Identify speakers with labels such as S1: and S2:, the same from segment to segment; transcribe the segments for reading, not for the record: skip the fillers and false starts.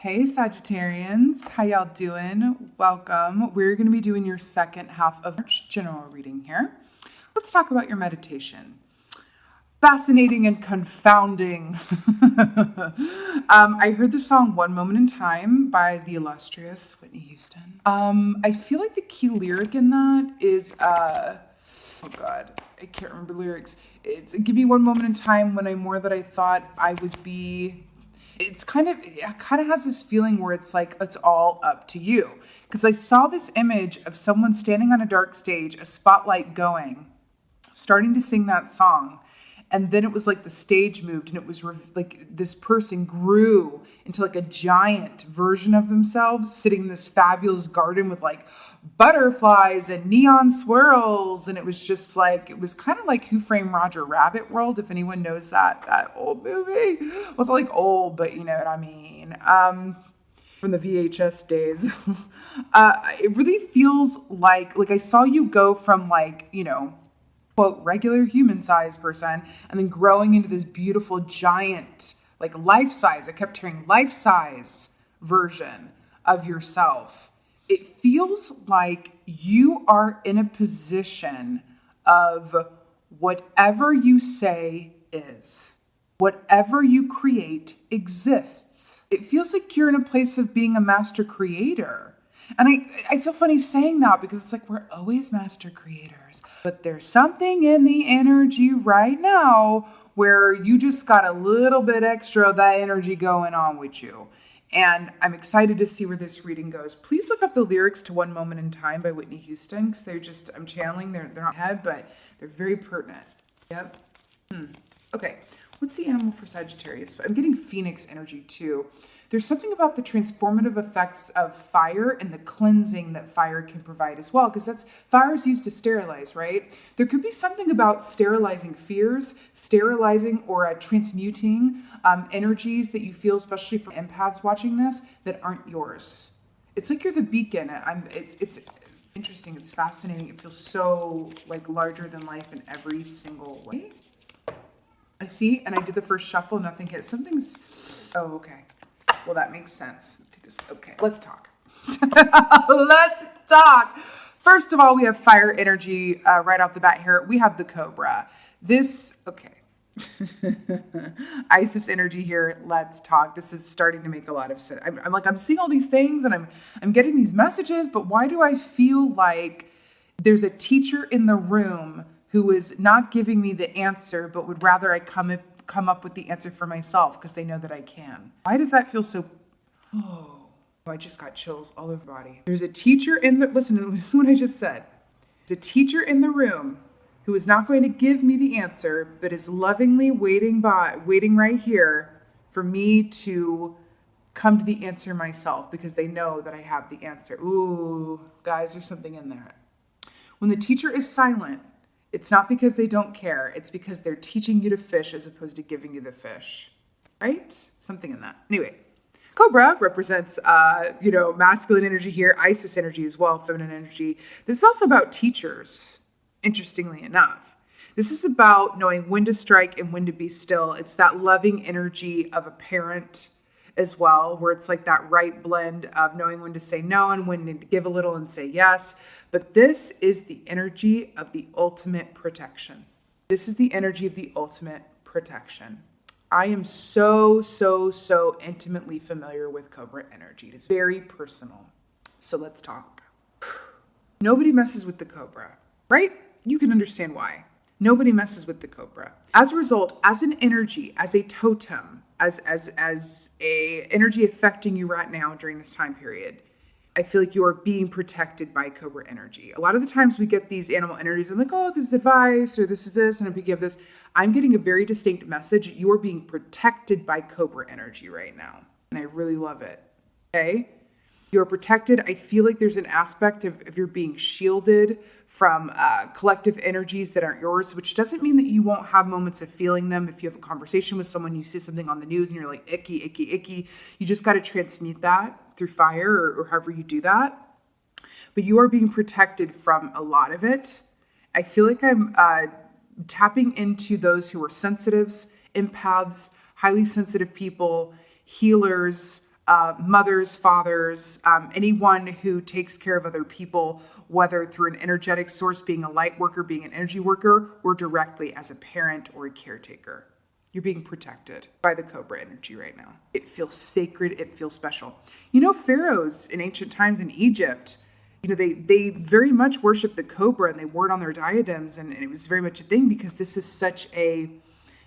S1: Hey Sagittarians, how y'all doing? Welcome. We're going to be doing your second half of March general reading here. Let's talk about your meditation. Fascinating and confounding. I heard the song One Moment in Time by the illustrious Whitney Houston. I feel like the key lyric in that is, oh God, I can't remember the lyrics. Give me one moment in time when I'm more than I thought I would be. It kind of has this feeling where it's like, it's all up to you. Because I saw this image of someone standing on a dark stage, a spotlight going, starting to sing that song. And then it was like the stage moved and it was like this person grew into like a giant version of themselves, sitting in this fabulous garden with like butterflies and neon swirls. And it was just like, it was kind of like Who Framed Roger Rabbit world. If anyone knows that old movie. It wasn't like old, but you know what I mean. From the VHS days. It really feels like I saw you go from like, you know, quote, regular human-sized person, and then growing into this beautiful giant, like life-size, I kept hearing life-size version of yourself. It feels like you are in a position of whatever you say is, whatever you create exists. It feels like you're in a place of being a master creator. And I feel funny saying that because it's like we're always master creators. But there's something in the energy right now where you just got a little bit extra of that energy going on with you. And I'm excited to see where this reading goes. Please look up the lyrics to One Moment in Time by Whitney Houston because they're just, I'm channeling, they're not head, but they're very pertinent. Yep. Okay. What's the animal for Sagittarius? I'm getting Phoenix energy too. There's something about the transformative effects of fire and the cleansing that fire can provide as well, because fire is used to sterilize, right? There could be something about sterilizing fears, sterilizing or transmuting energies that you feel, especially from empaths watching this, that aren't yours. It's like you're the beacon. It's interesting. It's fascinating. It feels so like larger than life in every single way. I see, and I did the first shuffle, nothing hit. Something's, oh, okay. Well, that makes sense. Take this. Okay, let's talk. Let's talk. First of all, we have fire energy right off the bat here. We have the Cobra. Okay. Isis energy here. Let's talk. This is starting to make a lot of sense. I'm seeing all these things and I'm getting these messages, but why do I feel like there's a teacher in the room who is not giving me the answer, but would rather I come up with the answer for myself because they know that I can? Why does that feel so? Oh, I just got chills all over the body. There's a teacher listen to what I just said. There's a teacher in the room who is not going to give me the answer, but is lovingly waiting right here for me to come to the answer myself because they know that I have the answer. Ooh, guys, there's something in there. When the teacher is silent, it's not because they don't care. It's because they're teaching you to fish as opposed to giving you the fish, right? Something in that. Anyway, Cobra represents, masculine energy here, Isis energy as well, feminine energy. This is also about teachers, interestingly enough. This is about knowing when to strike and when to be still. It's that loving energy of a parent as well, where it's like that right blend of knowing when to say no and when to give a little and say yes. But this is the energy of the ultimate protection. This is the energy of the ultimate protection. I am so intimately familiar with Cobra energy. It is very personal. So let's talk. Nobody messes with the Cobra, right? You can understand why. Nobody messes with the Cobra. As a result, as an energy, as a totem, as a energy affecting you right now during this time period, I feel like you are being protected by Cobra energy. A lot of the times we get these animal energies. I'm like, oh, this is advice, or this is this, and I'm picking up this. I'm getting a very distinct message. You are being protected by Cobra energy right now, and I really love it. Okay? You're protected. I feel like there's an aspect of you're being shielded from collective energies that aren't yours, which doesn't mean that you won't have moments of feeling them. If you have a conversation with someone, you see something on the news and you're like, icky, icky, icky. You just got to transmute that through fire or however you do that. But you are being protected from a lot of it. I feel like I'm tapping into those who are sensitives, empaths, highly sensitive people, healers, mothers, fathers, anyone who takes care of other people, whether through an energetic source, being a light worker, being an energy worker, or directly as a parent or a caretaker. You're being protected by the Cobra energy right now. It feels sacred. It feels special. You know, pharaohs in ancient times in Egypt, you know, they very much worship the Cobra and they wore it on their diadems. And it was very much a thing because this is such a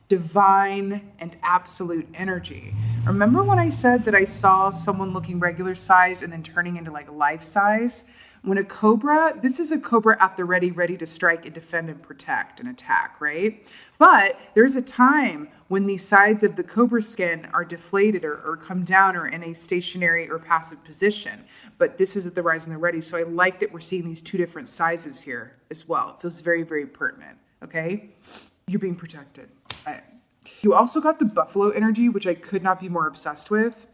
S1: divine and absolute energy. Remember when I said that I saw someone looking regular sized and then turning into like life size? When a Cobra, this is a Cobra at the ready to strike and defend and protect and attack, right? But there's a time when the sides of the Cobra skin are deflated or come down or in a stationary or passive position. But this is at the rise and the ready. So I like that we're seeing these two different sizes here as well. It feels very, very pertinent, okay? You're being protected. You also got the buffalo energy, which I could not be more obsessed with.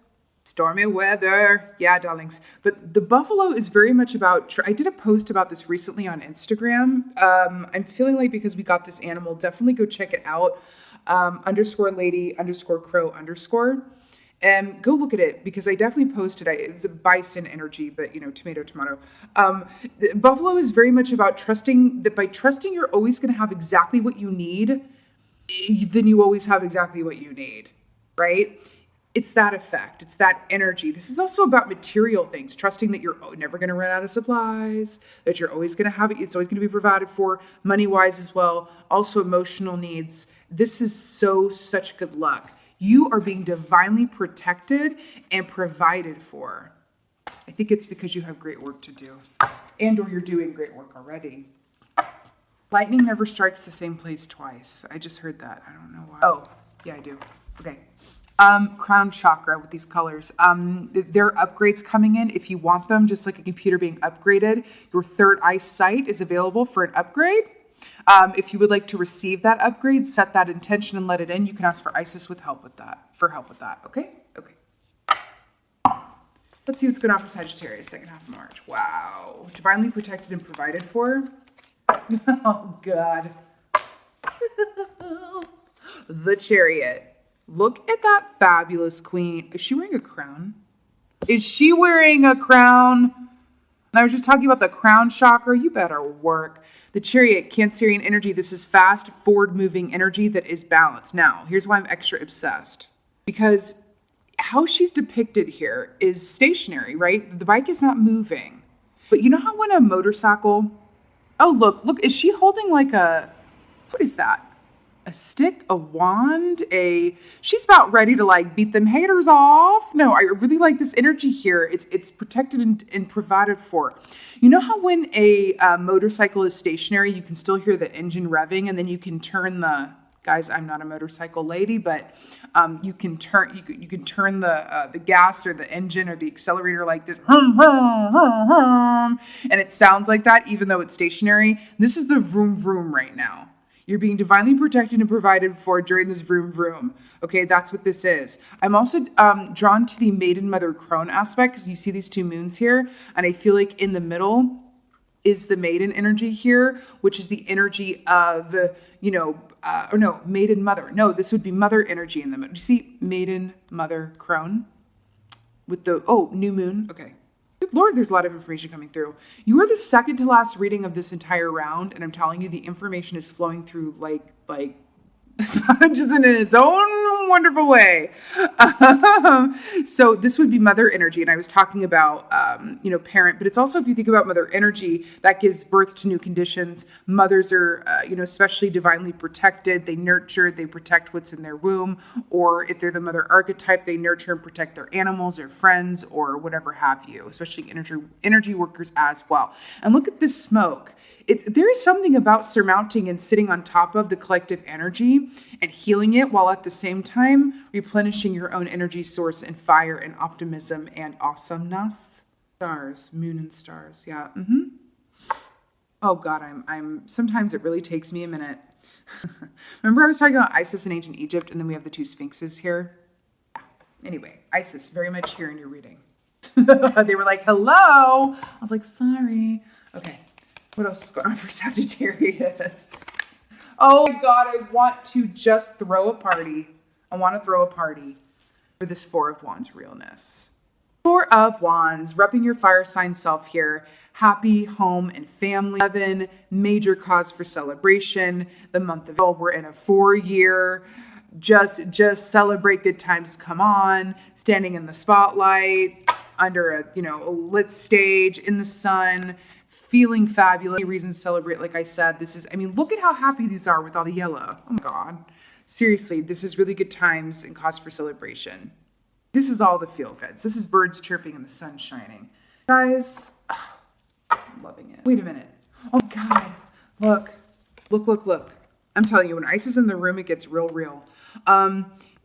S1: Stormy weather. Yeah, darlings. But the buffalo is very much about, I did a post about this recently on Instagram. I'm feeling like because we got this animal, definitely go check it out. _lady_crow_. And go look at it because I definitely posted it. was a bison energy, but you know, tomato. The buffalo is very much about trusting that by trusting you're always going to have exactly what you need, then you always have exactly what you need, right? It's that effect. It's that energy. This is also about material things, trusting that you're never going to run out of supplies, that you're always going to have it. It's always going to be provided for money-wise as well. Also emotional needs. This is such good luck. You are being divinely protected and provided for. I think it's because you have great work to do and or you're doing great work already. Lightning never strikes the same place twice. I just heard that. I don't know why. Oh, yeah, I do. Okay. Crown chakra with these colors. There are upgrades coming in if you want them, just like a computer being upgraded. Your third eye sight is available for an upgrade. If you would like to receive that upgrade, set that intention and let it in. You can ask for Isis for help with that. Okay? Okay. Let's see what's going on for Sagittarius, second half of March. Wow. Divinely protected and provided for. Oh, God. The Chariot. Look at that fabulous queen. Is she wearing a crown? Is she wearing a crown? And I was just talking about the crown chakra. You better work. The Chariot, Cancerian energy. This is fast, forward-moving energy that is balanced. Now, here's why I'm extra obsessed. Because how she's depicted here is stationary, right? The bike is not moving. But you know how when a motorcycle... Oh, look, is she holding like a... What is that? A stick, a wand, she's about ready to like beat them haters off. No, I really like this energy here. It's protected and provided for. You know how when a motorcycle is stationary, you can still hear the engine revving and then you can turn guys, I'm not a motorcycle lady, but you can turn the gas or the engine or the accelerator like this, and it sounds like that even though it's stationary. This is the vroom vroom right now. You're being divinely protected and provided for during this vroom vroom. Okay, that's what this is. I'm also drawn to the maiden mother crone aspect because you see these two moons here, and I feel like in the middle is the maiden energy here, which is the energy of, maiden mother. No, this would be mother energy in the middle. Do you see maiden mother crone with the, new moon? Okay. Good Lord, there's a lot of information coming through. You are the second to last reading of this entire round, and I'm telling you, the information is flowing through like just in its own wonderful way. So this would be mother energy, and I was talking about, parent, but it's also, if you think about mother energy, that gives birth to new conditions. Mothers are, especially divinely protected. They nurture, they protect what's in their womb, or if they're the mother archetype, they nurture and protect their animals or friends or whatever have you, especially energy workers as well. And look at this smoke. There is something about surmounting and sitting on top of the collective energy and healing it while at the same time replenishing your own energy source and fire and optimism and awesomeness. Stars, moon and stars. Yeah. Oh God, I'm sometimes it really takes me a minute. Remember I was talking about Isis in ancient Egypt, and then we have the two sphinxes here? Anyway, Isis, very much here in your reading. They were like, hello. I was like, sorry. Okay. What else is going on for Sagittarius? Oh my God, I want to just throw a party. I want to throw a party for this Four of Wands realness. Four of Wands, repping your fire sign self here. Happy home and family. 11, major cause for celebration. The month of April, we're in a 4-year. Just celebrate good times. Come on. Standing in the spotlight, under a lit stage, in the sun, feeling fabulous. Any reason to celebrate, like I said, look at how happy these are with all the yellow. Oh my God. Seriously, this is really good times and cause for celebration. This is all the feel goods. This is birds chirping and the sun shining. Guys, I'm loving it. Wait a minute. Oh God, look. I'm telling you, when ice is in the room, it gets real.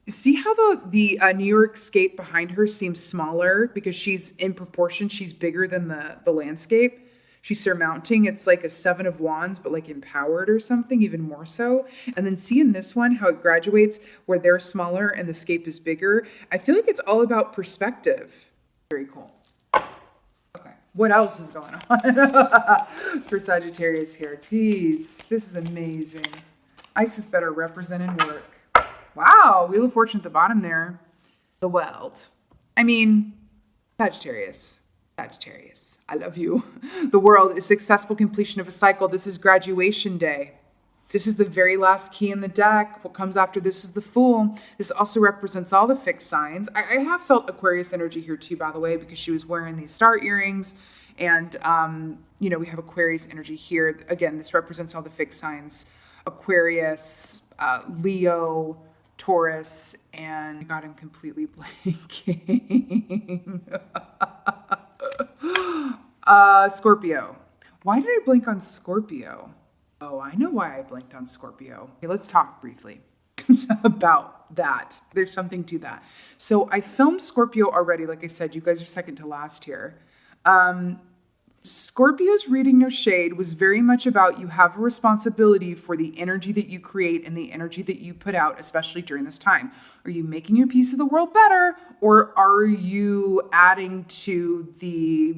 S1: See how the New York scape behind her seems smaller because she's in proportion, she's bigger than the landscape. She's surmounting. It's like a 7 of Wands, but like empowered or something, even more so. And then see in this one how it graduates where they're smaller and the scape is bigger. I feel like it's all about perspective. Very cool. Okay, what else is going on for Sagittarius here? Please, this is amazing. Ice is better represent in work. Wow, Wheel of Fortune at the bottom there. The world. Sagittarius, I love you. The world is successful completion of a cycle. This is graduation day. This is the very last key in the deck. What comes after this is the Fool. This also represents all the fixed signs. I have felt Aquarius energy here too, by the way, because she was wearing these star earrings. And, we have Aquarius energy here. Again, this represents all the fixed signs. Aquarius, Leo, Taurus, and God, I'm completely blanking. Scorpio. Why did I blank on Scorpio? Oh, I know why I blanked on Scorpio. Okay, let's talk briefly about that. There's something to that. So I filmed Scorpio already. Like I said, you guys are second to last here. Scorpio's reading No Shade was very much about you have a responsibility for the energy that you create and the energy that you put out, especially during this time. Are you making your piece of the world better, or are you adding to the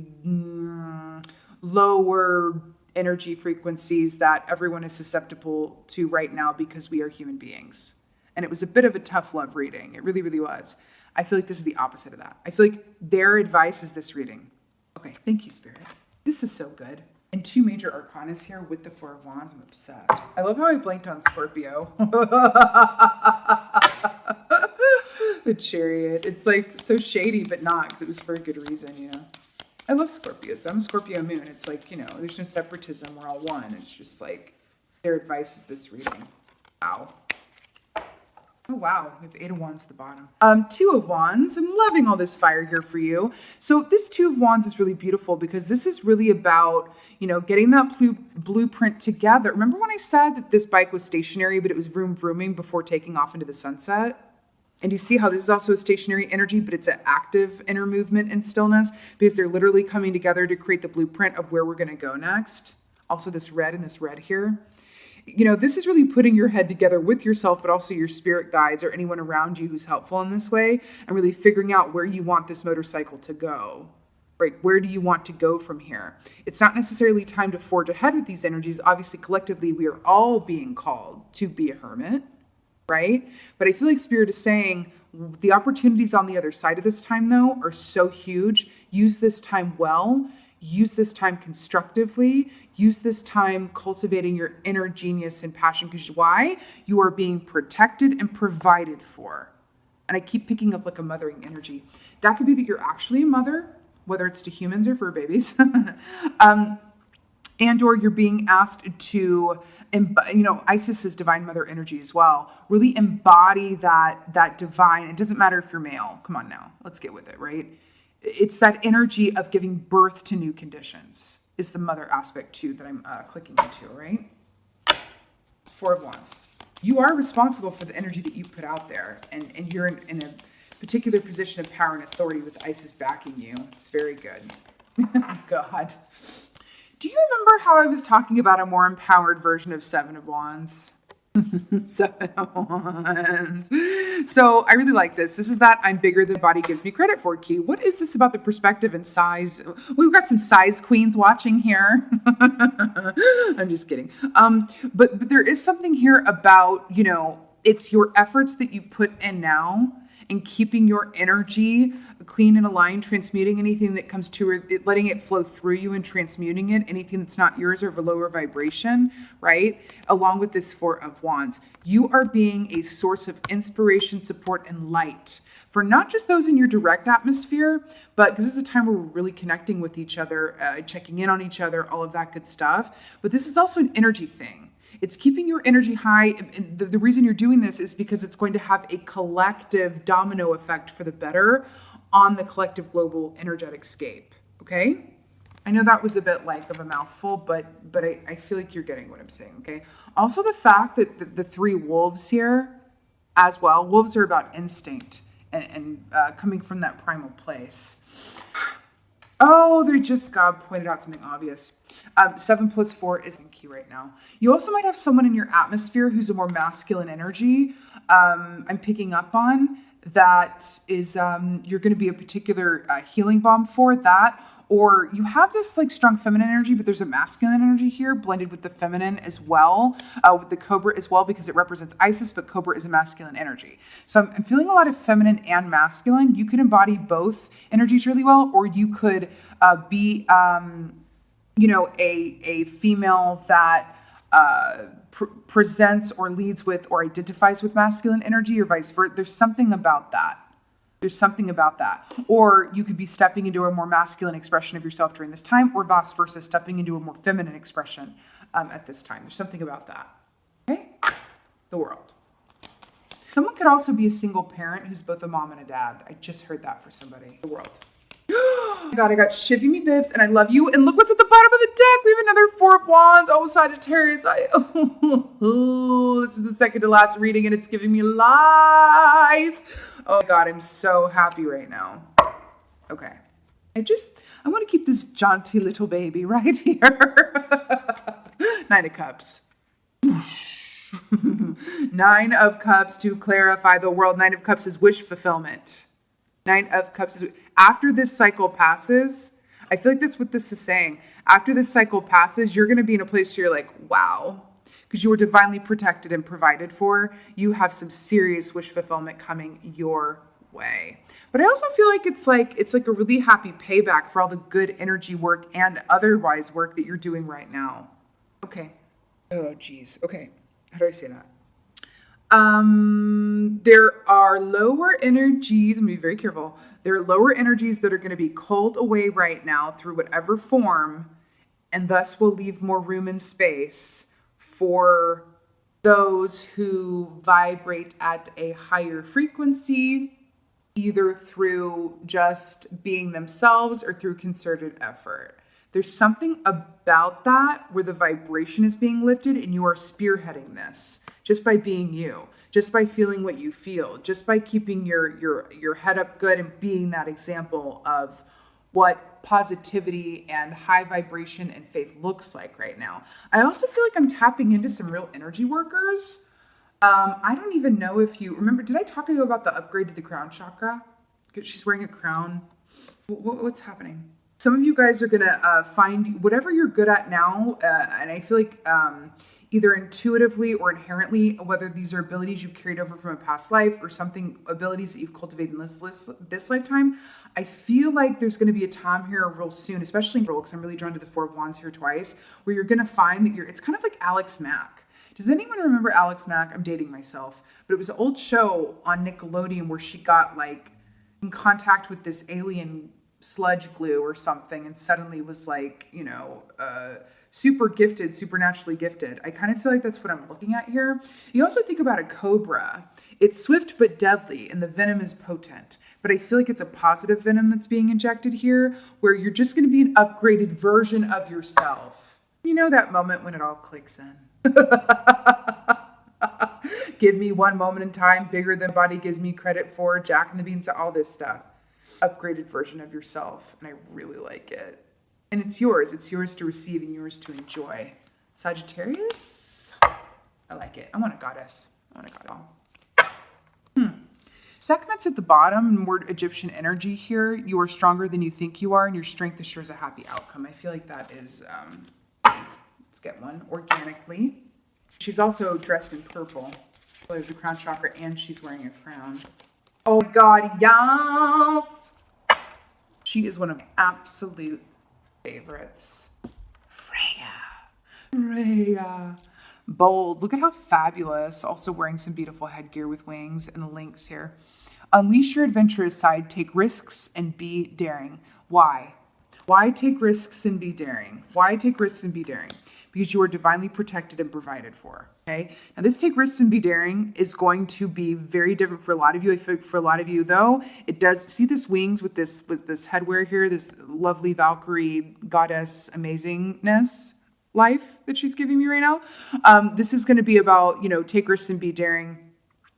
S1: lower energy frequencies that everyone is susceptible to right now because we are human beings? And it was a bit of a tough love reading. It really, really was. I feel like this is the opposite of that. I feel like their advice is this reading. Okay, thank you, Spirit. This is so good. And 2 major arcanas here with the 4 of Wands. I'm obsessed. I love how I blanked on Scorpio. The Chariot. It's like so shady, but not, because it was for a good reason, I love Scorpios. I'm a Scorpio moon. It's like, there's no separatism. We're all one. It's just like their advice is this reading. Wow. Oh, wow. We have 8 of Wands at the bottom. 2 of Wands. I'm loving all this fire here for you. So this 2 of Wands is really beautiful because this is really about, getting that blueprint together. Remember when I said that this bike was stationary, but it was vrooming before taking off into the sunset? And you see how this is also a stationary energy, but it's an active inner movement and stillness because they're literally coming together to create the blueprint of where we're going to go next. Also this red and this red here. This is really putting your head together with yourself, but also your spirit guides or anyone around you who's helpful in this way, and really figuring out where you want this motorcycle to go. Right? Where do you want to go from here? It's not necessarily time to forge ahead with these energies. Obviously, collectively, we are all being called to be a hermit, right? But I feel like Spirit is saying the opportunities on the other side of this time, though, are so huge. Use this time well. Use this time constructively. Use this time cultivating your inner genius and passion. Because why? You are being protected and provided for. And I keep picking up like a mothering energy. That could be that you're actually a mother, whether it's to humans or fur babies. And or you're being asked to, Isis is divine mother energy as well. Really embody that divine. It doesn't matter if you're male. Come on now. Let's get with it, right? It's that energy of giving birth to new conditions is the mother aspect too that I'm clicking into, right? 4 of Wands. You are responsible for the energy that you put out there, and you're in a particular position of power and authority with Isis backing you. It's very good. God. Do you remember how I was talking about a more empowered version of 7 of Wands? 7 of Wands. So I really like this. This is that I'm bigger than body gives me credit for key. What is this about the perspective and size? We've got some size queens watching here. I'm just kidding. But there is something here about, it's your efforts that you put in now and keeping your energy clean and aligned, transmuting anything that comes to it, letting it flow through you and transmuting it, anything that's not yours or of a lower vibration, right? Along with this Four of Wands, you are being a source of inspiration, support, and light for not just those in your direct atmosphere, but because this is a time where we're really connecting with each other, checking in on each other, all of that good stuff. But this is also an energy thing. It's keeping your energy high. And the reason you're doing this is because it's going to have a collective domino effect for the better on the collective global energetic scape. Okay? I know that was a bit like of a mouthful, but I feel like you're getting what I'm saying. Okay? Also, the fact that the three wolves here as well, wolves are about instinct. And coming from that primal place. Oh, God pointed out something obvious. 7 + 4 is key right now. You also might have someone in your atmosphere who's a more masculine energy. I'm picking up on that is you're going to be a particular healing balm for that. Or you have this like strong feminine energy, but there's a masculine energy here blended with the feminine as well, with the Cobra as well, because it represents Isis, but Cobra is a masculine energy. So I'm feeling a lot of feminine and masculine. You can embody both energies really well, or you could be, a female that presents or leads with or identifies with masculine energy or vice versa. There's something about that. Or you could be stepping into a more masculine expression of yourself during this time, or vice versa, stepping into a more feminine expression at this time. There's something about that. Okay? The World. Someone could also be a single parent who's both a mom and a dad. I just heard that for somebody. The World. Oh my God, I got Shivy Me Bibs, and I love you. And look what's at the bottom of the deck. We have another Four of Wands. Oh, Sagittarius. This is the second to last reading, and it's giving me life. Oh my God, I'm so happy right now. Okay. I want to keep this jaunty little baby right here. 9 of Cups. 9 of Cups to clarify the world. 9 of Cups is wish fulfillment. 9 of Cups is, after this cycle passes, I feel like that's what this is saying. After this cycle passes, you're going to be in a place where you're like, wow. Because you were divinely protected and provided for. You have some serious wish fulfillment coming your way. But I also feel like it's like a really happy payback for all the good energy work and otherwise work that you're doing right now. Okay. Oh, geez. Okay. How do I say that? There are lower energies. I'm going to be very careful. There are lower energies that are going to be culled away right now through whatever form, and thus will leave more room and space for those who vibrate at a higher frequency, either through just being themselves or through concerted effort. There's something about that where the vibration is being lifted and you are spearheading this just by being you, just by feeling what you feel, just by keeping your head up good and being that example of what positivity and high vibration and faith looks like right now. I also feel like I'm tapping into some real energy workers. I don't even know if you remember, did I talk to you about the upgrade to the crown chakra? She's wearing a crown. What's happening? Some of you guys are going to find whatever you're good at now. And I feel like either intuitively or inherently, whether these are abilities you carried over from a past life or abilities that you've cultivated in this lifetime, I feel like there's going to be a time here real soon, especially in because I'm really drawn to the Four of Wands here twice, where you're going to find that it's kind of like Alex Mack. Does anyone remember Alex Mack? I'm dating myself, but it was an old show on Nickelodeon where she got like in contact with this alien sludge glue or something and suddenly was like, super gifted, supernaturally gifted. I kind of feel like that's what I'm looking at here. You also think about a cobra. It's swift but deadly and the venom is potent, but I feel like it's a positive venom that's being injected here where you're just going to be an upgraded version of yourself. You know that moment when it all clicks in. Give me one moment in time bigger than body gives me credit for, Jack and the Beans, all this stuff. Upgraded version of yourself, and I really like it. And it's yours to receive and yours to enjoy. Sagittarius, I like it. I want a goddess. I want a goddess. Sekhmet's at the bottom, more Egyptian energy here. You are stronger than you think you are, and your strength assures a happy outcome. I feel like that is, let's get one, organically. She's also dressed in purple. There's a crown chakra, and she's wearing a crown. Oh my God, yes. She is one of my absolute favorites. Freya. Bold. Look at how fabulous. Also wearing some beautiful headgear with wings and the links here. Unleash your adventurous side. Take risks and be daring. Why? Why take risks and be daring? Why take risks and be daring? Because you are divinely protected and provided for. Okay. Now this take risks and be daring is going to be very different for a lot of you. I feel like for a lot of you though, it does see this wings with this headwear here, this lovely Valkyrie goddess amazingness life that she's giving me right now. This is going to be about, take risks and be daring.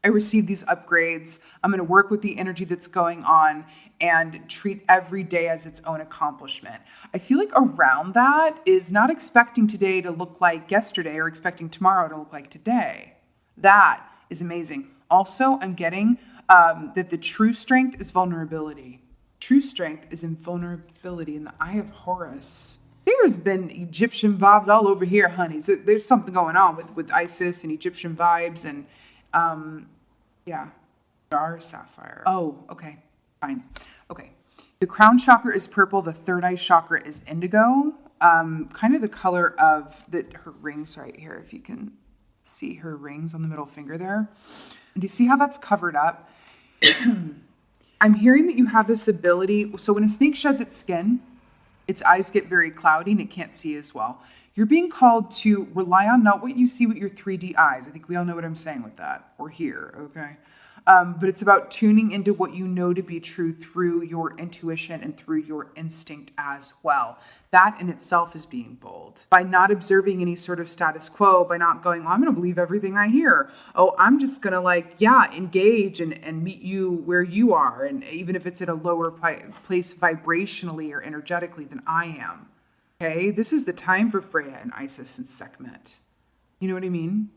S1: I received these upgrades. I'm going to work with the energy that's going on and treat every day as its own accomplishment. I feel like around that is not expecting today to look like yesterday or expecting tomorrow to look like today. That is amazing. Also, I'm getting that the true strength is vulnerability. True strength is in vulnerability in the Eye of Horus. There's been Egyptian vibes all over here, honey. So there's something going on with Isis and Egyptian vibes and yeah, Star Sapphire. Oh, okay, fine. Okay, the crown chakra is purple. The third eye chakra is indigo. Kind of the color of her rings right here. If you can see her rings on the middle finger there. And do you see how that's covered up? I'm hearing that you have this ability. So when a snake sheds its skin, its eyes get very cloudy and it can't see as well. You're being called to rely on not what you see with your 3D eyes. I think we all know what I'm saying with that, or hear, okay? But it's about tuning into what you know to be true through your intuition and through your instinct as well. That in itself is being bold. By not observing any sort of status quo, by not going, I'm going to believe everything I hear. Oh, I'm just going to engage and meet you where you are. And even if it's at a lower place vibrationally or energetically than I am. Okay, this is the time for Freya and Isis and Sekhmet. You know what I mean?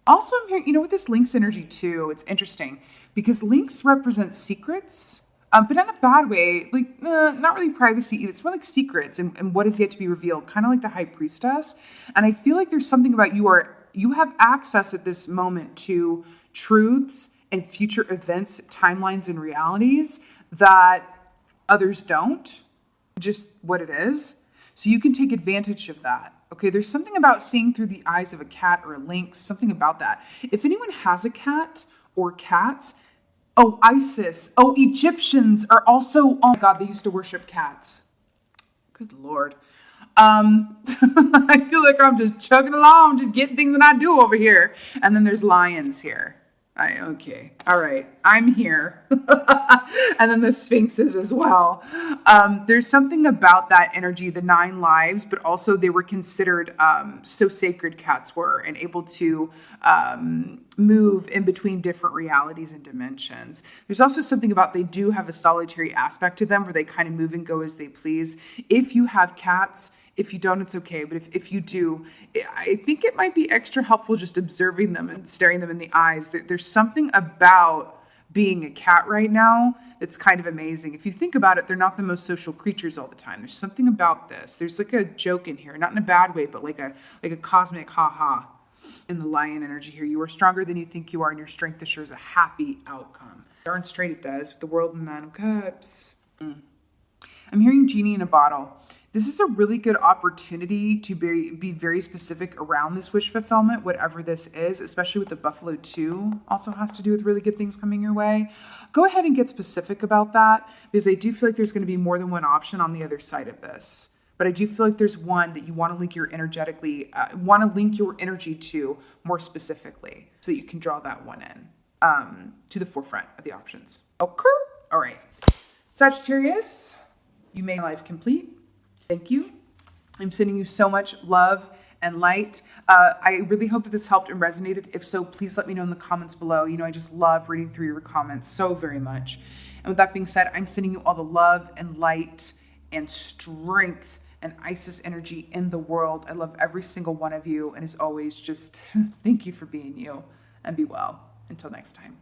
S1: Also, I'm hearing, with this Lynx energy too, it's interesting because Lynx represents secrets, but not in a bad way, not really privacy either. It's more like secrets and what is yet to be revealed, kind of like the High Priestess. And I feel like there's something about you have access at this moment to truths and future events, timelines, and realities that others don't, just what it is. So you can take advantage of that. Okay, there's something about seeing through the eyes of a cat or a lynx, something about that. If anyone has a cat or cats, Isis, Egyptians are also, oh my God, they used to worship cats. Good Lord. I feel like I'm just chugging along, just getting things that I do over here. And then there's lions here. Okay. All right. I'm here. And then the sphinxes as well. There's something about that energy, the 9 lives, but also they were considered so sacred, cats were, and able to move in between different realities and dimensions. There's also something about they do have a solitary aspect to them where they kind of move and go as they please. If you have cats, if you don't, it's okay. But if you do, I think it might be extra helpful just observing them and staring them in the eyes. There's something about being a cat right now that's kind of amazing. If you think about it, they're not the most social creatures all the time. There's something about this. There's like a joke in here, not in a bad way, but like a cosmic ha-ha in the lion energy here. You are stronger than you think you are, and your strength assures a happy outcome. Darn straight it does with the world and the 9 of cups. I'm hearing genie in a bottle. This is a really good opportunity to be very specific around this wish fulfillment, whatever this is, especially with the Buffalo 2 also has to do with really good things coming your way. Go ahead and get specific about that because I do feel like there's going to be more than one option on the other side of this. But I do feel like there's one that you want to link your energy to more specifically so that you can draw that one in to the forefront of the options. Okay. All right. Sagittarius, you made life complete. Thank you. I'm sending you so much love and light. I really hope that this helped and resonated. If so, please let me know in the comments below. I just love reading through your comments so very much. And with that being said, I'm sending you all the love and light and strength and Isis energy in the world. I love every single one of you. And as always, just thank you for being you and be well. Until next time.